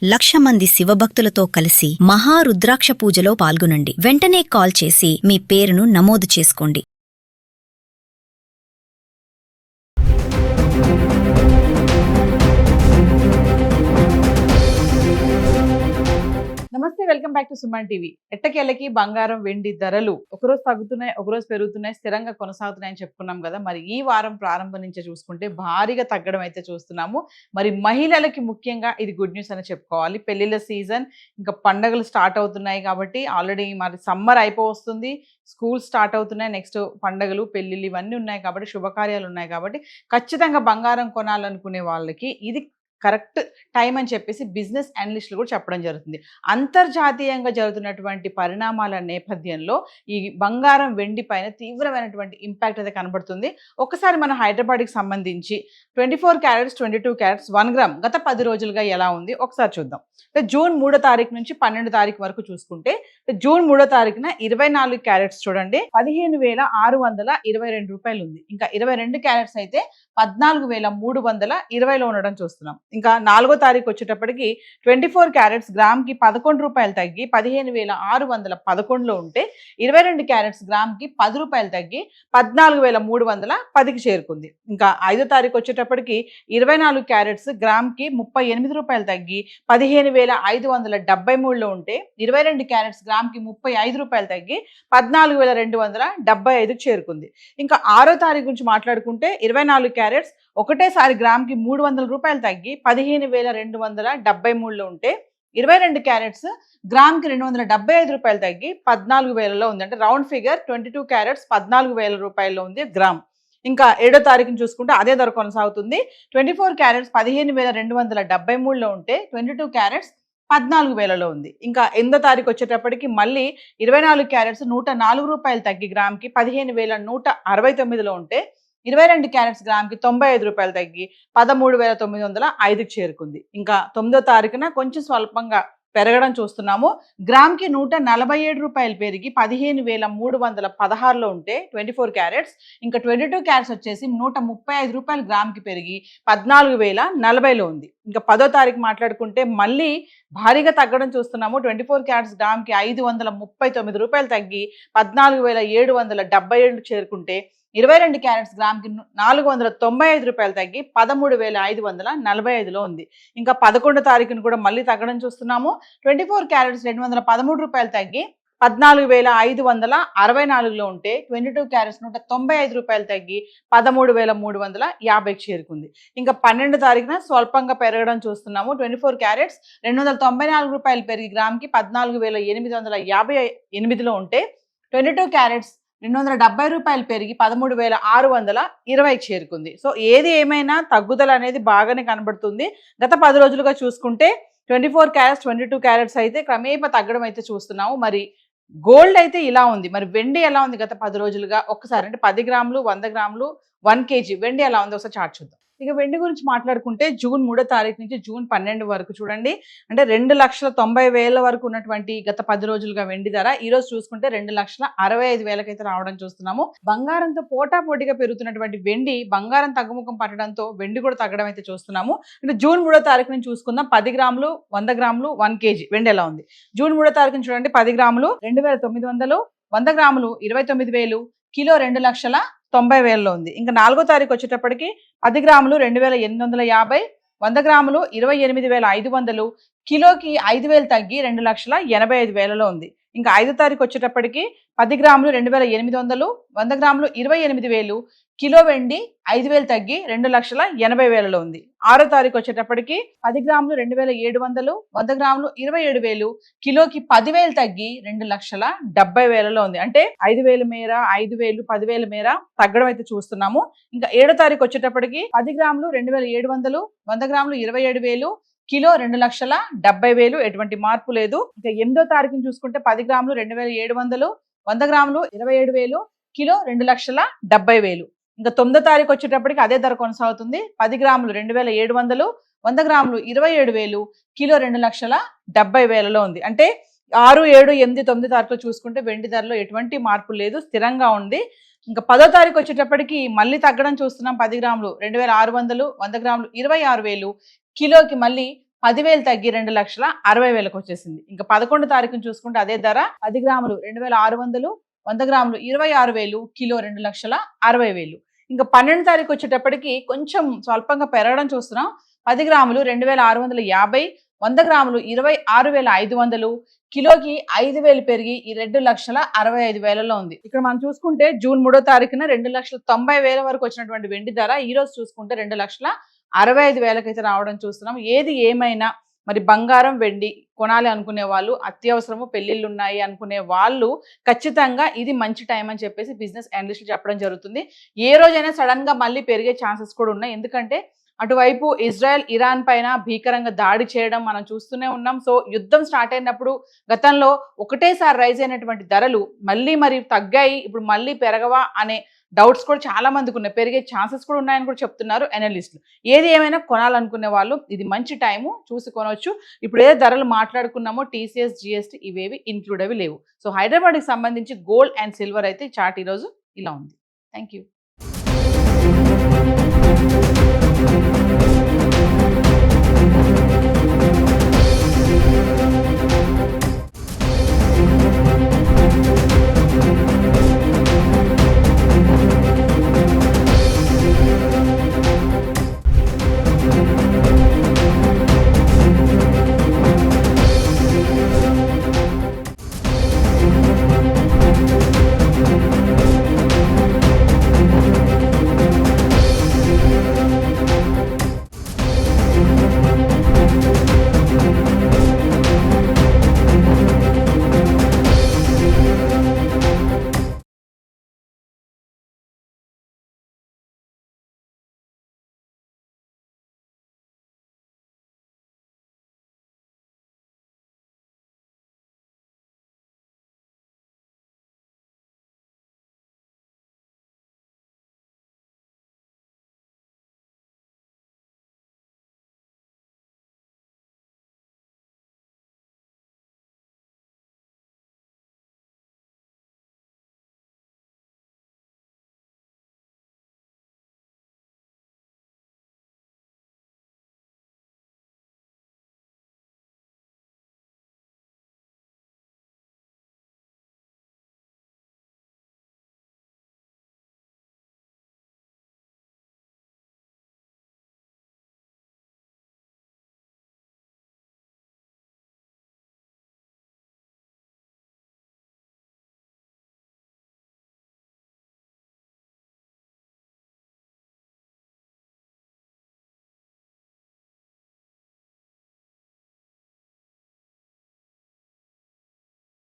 1,00,000 మంది శివభక్తులతో కలిసి మహారుద్రాక్ష పూజలో పాల్గొనండి. వెంటనే కాల్ చేసి మీ పేరును నమోదు చేసుకోండి. నమస్తే, welcome back to Suman TV. ఎట్టకేళ్ళకి బంగారం వెండి ధరలు ఒకరోజు తగ్గుతున్నాయి, ఒకరోజు పెరుగుతున్నాయి, స్థిరంగా కొనసాగుతున్నాయని చెప్పుకున్నాం కదా. మరి ఈ వారం ప్రారంభం నుంచే చూసుకుంటే భారీగా తగ్గడం అయితే చూస్తున్నాము. మరి మహిళలకి ముఖ్యంగా ఇది గుడ్ న్యూస్ అని చెప్పుకోవాలి. పెళ్లిళ్ళ సీజన్, ఇంకా పండగలు స్టార్ట్ అవుతున్నాయి కాబట్టి ఆల్రెడీ మరి సమ్మర్ అయిపోవస్తుంది, స్కూల్ స్టార్ట్ అవుతున్నాయి, నెక్స్ట్ పండగలు పెళ్లిళ్ళు ఇవన్నీ ఉన్నాయి కాబట్టి, శుభకార్యాలు ఉన్నాయి కాబట్టి ఖచ్చితంగా బంగారం కొనాలనుకునే వాళ్ళకి ఇది కరెక్ట్ టైం అని చెప్పేసి బిజినెస్ అనలిస్టులు కూడా చెప్పడం జరుగుతుంది. అంతర్జాతీయంగా జరుగుతున్నటువంటి పరిణామాల నేపథ్యంలో ఈ బంగారం వెండి పైన తీవ్రమైనటువంటి ఇంపాక్ట్ అయితే కనబడుతుంది. ఒకసారి మన హైదరాబాద్కి సంబంధించి 24 క్యారెట్స్ 22 క్యారెట్స్ 1 గ్రామ్ గత 10 రోజులుగా ఎలా ఉంది ఒకసారి చూద్దాం. జూన్ 3వ తారీఖు నుంచి 12వ తారీఖు వరకు చూసుకుంటే, జూన్ 3వ తారీఖున 24 క్యారెట్స్ చూడండి 15,622 రూపాయలు ఉంది. ఇంకా 22 క్యారెట్స్ అయితే 14,320లో ఉండడం చూస్తున్నాం. ఇంకా 4వ తారీఖు వచ్చేటప్పటికి 24 క్యారెట్స్ గ్రామ్కి 11 రూపాయలు తగ్గి 15,611లో ఉంటే, 22 క్యారెట్స్ గ్రామ్కి 10 రూపాయలు తగ్గి 14,310కి చేరుకుంది. ఇంకా 5వ తారీఖు వచ్చేటప్పటికి 24 క్యారెట్స్ గ్రామ్కి 38 రూపాయలు తగ్గి 15,573లో ఉంటే, 22 క్యారెట్స్ గ్రామ్కి 35 రూపాయలు తగ్గి 14,275కి చేరుకుంది. ఇంకా 6వ తారీఖు గురించి మాట్లాడుకుంటే 24 క్యారెట్స్ ఒకటేసారి గ్రామ్కి 300 రూపాయలు తగ్గి 15,273లో ఉంటే, 22 క్యారెట్స్ గ్రామ్కి 275 రూపాయలు తగ్గి 14,000లో ఉంది. అంటే రౌండ్ ఫిగర్ 22 క్యారెట్స్ 14,000 రూపాయల్లో ఉంది గ్రామ్. ఇంకా 7వ తారీఖుని చూసుకుంటే అదే ధర కొనసాగుతుంది. 24 క్యారెట్స్ 15,273లో ఉంటే, 22 క్యారెట్స్ 14,000లో ఉంది. ఇంకా 8వ తారీఖు వచ్చేటప్పటికి మళ్ళీ 24 క్యారెట్స్ 104 రూపాయలు తగ్గి గ్రామ్కి 15,169లో ఉంటే, 22 క్యారెట్స్ గ్రామ్కి 95 రూపాయలు తగ్గి 13,905కి చేరుకుంది. ఇంకా 9వ తారీఖున కొంచెం స్వల్పంగా పెరగడం చూస్తున్నాము. గ్రామ్కి 147 రూపాయలు పెరిగి 15,316లో ఉంటే 24 క్యారెట్స్. ఇంకా 22 క్యారెట్స్ వచ్చేసి 135 రూపాయలు గ్రామ్కి పెరిగి 14,040లో ఉంది. ఇంకా 10వ తారీఖు మాట్లాడుకుంటే మళ్ళీ భారీగా తగ్గడం చూస్తున్నాము. 24 క్యారెట్స్ గ్రామ్కి 539 రూపాయలు తగ్గి 14,777 చేరుకుంటే, 22 క్యారెట్స్ గ్రామ్కి 495 రూపాయలు తగ్గి 13,545లో ఉంది. ఇంకా 11వ తారీఖును కూడా మళ్ళీ తగ్గడం చూస్తున్నాము. 24 క్యారెట్స్ 213 రూపాయలు తగ్గి 14,564లో ఉంటే, 22 క్యారెట్స్ 195 రూపాయలు తగ్గి 13,350కి చేరుకుంది. ఇంకా 12వ తారీఖున స్వల్పంగా పెరగడం చూస్తున్నాము. 24 క్యారెట్స్ 294 రూపాయలు పెరిగి గ్రామ్కి 14,858లో ఉంటే, 22 క్యారెట్స్ 270 రూపాయలు పెరిగి 13,620కి చేరుకుంది. సో ఏది ఏమైనా తగ్గుదల అనేది బాగానే కనబడుతుంది. గత 10 రోజులుగా చూసుకుంటే 24 క్యారెట్స్ 22 క్యారెట్స్ అయితే క్రమేపా తగ్గడం అయితే చూస్తున్నాము. మరి గోల్డ్ అయితే ఇలా ఉంది. మరి వెండి ఎలా ఉంది గత 10 రోజులుగా ఒకసారి, అంటే 10 గ్రాములు 100 గ్రాములు 1 కేజీ వెండి ఎలా ఉంది ఒకసారి చార్ట్ చూద్దాం. ఇక వెండి గురించి మాట్లాడుకుంటే జూన్ 3వ తారీఖు నుంచి జూన్ 12 వరకు చూడండి, అంటే 2,90,000 వరకు ఉన్నటువంటి గత 10 రోజులుగా వెండి ధర ఈ రోజు చూసుకుంటే 2,65,000 అయితే రావడం చూస్తున్నాము. బంగారంతో పోటాపోటీగా పెరుగుతున్నటువంటి వెండి బంగారం తగ్గుముఖం పట్టడంతో వెండి కూడా తగ్గడం అయితే చూస్తున్నాము. అంటే జూన్ 3వ తారీఖు నుంచి చూసుకుందాం. 10 గ్రాములు 100 గ్రాములు 1 కేజీ వెండి ఎలా ఉంది. జూన్ 3వ తారీఖు చూడండి, 10 గ్రాములు 2,900, 100 గ్రాములు 29,000, కిలో 2,90,000లో ఉంది. ఇంకా 4వ తారీఖు వచ్చేటప్పటికి 10 గ్రాములు 2,850, 100 గ్రాములు 28,500, కిలోకి 5,000 తగ్గి 2,85,000లో ఉంది. ఇంకా 5వ తారీఖు వచ్చేటప్పటికి 10 గ్రాములు 2,800, 100 గ్రాములు 28,000, కిలో వెండి 5,000 తగ్గి 2,80,000లో ఉంది. 6వ తారీఖు వచ్చేటప్పటికి 10 గ్రాములు 2,700, 100 గ్రాములు 27,000, కిలోకి 10,000 తగ్గి 2,70,000లో ఉంది. అంటే 5,000 మేర 5,000 10,000 మేర తగ్గడం అయితే చూస్తున్నాము. ఇంకా 7వ తారీఖు వచ్చేటప్పటికి 10 గ్రాములు 2,700, 100 గ్రాములు 27,000, కిలో 2,70,000, ఎటువంటి మార్పు లేదు. ఇంకా 8వ తారీఖుని చూసుకుంటే 10 గ్రాములు 2,700, 100 గ్రాములు 27,000, కిలో 2,70,000. ఇంకా 9వ తారీఖు వచ్చేటప్పటికి అదే ధర కొనసాగుతుంది. 10 గ్రాములు 2,700, 100 గ్రాములు 27,000, కిలో 2,70,000లో ఉంది. అంటే 6, 7, 8, 9 తారీఖులో చూసుకుంటే వెండి ధరలో ఎటువంటి మార్పు లేదు, స్థిరంగా ఉంది. ఇంకా 10వ తారీఖు వచ్చేటప్పటికి మళ్ళీ తగ్గడం చూస్తున్నాం. 10 గ్రాములు 2,600, 100 గ్రాములు 26,000, కిలోకి మళ్ళీ 10,000 తగ్గి 2,60,000కి వచ్చేసింది. ఇంకా 11 తారీఖున చూసుకుంటే అదే ధర 10 గ్రాములు 2,600, 100 గ్రాములు 26,000, కిలో 2,60,000. ఇంకా 12 తారీఖు వచ్చేటప్పటికి కొంచెం స్వల్పంగా పెరగడం చూస్తున్నాం. 10 గ్రాములు 2,650, 100 గ్రాములు 26,500, కిలోకి 5,000 పెరిగి ఈ 2,65,000లో ఉంది. ఇక్కడ మనం చూసుకుంటే జూన్ 3వ తారీఖున 2,90,000 వరకు వచ్చినటువంటి వెండి ధర ఈ రోజు చూసుకుంటే 2,65,000కి అయితే రావడం చూస్తున్నాం. ఏది ఏమైనా మరి బంగారం వెండి కొనాలి అనుకునే వాళ్ళు, అత్యవసరము పెళ్లిళ్ళు ఉన్నాయి అనుకునే వాళ్ళు ఖచ్చితంగా ఇది మంచి టైం అని చెప్పేసి బిజినెస్ అనలిస్టులు చెప్పడం జరుగుతుంది. ఏ రోజైనా సడన్ గా మళ్ళీ పెరిగే ఛాన్సెస్ కూడా ఉన్నాయి. ఎందుకంటే అటువైపు ఇజ్రాయెల్ ఇరాన్ పైన భీకరంగా దాడి చేయడం మనం చూస్తూనే ఉన్నాం. సో యుద్ధం స్టార్ట్ అయినప్పుడు గతంలో ఒకటేసారి రైజ్ అయినటువంటి ధరలు మళ్ళీ మరి తగ్గాయి, ఇప్పుడు మళ్ళీ పెరగవా అనే డౌట్స్ కూడా చాలా మందికి ఉన్నాయి. పెరిగే ఛాన్సెస్ కూడా ఉన్నాయని కూడా చెప్తున్నారు అనలిస్టులు. ఏది ఏమైనా కొనాలనుకునే వాళ్ళు ఇది మంచి టైము, చూసి కొనవచ్చు. ఇప్పుడు ఏదో ధరలు మాట్లాడుకున్నామో TCS, GST ఇవేవి ఇంక్లూడ్ అవి లేవు. సో హైదరాబాద్కి సంబంధించి గోల్డ్ అండ్ సిల్వర్ అయితే చార్ట్ ఈరోజు ఇలా ఉంది. Thank you.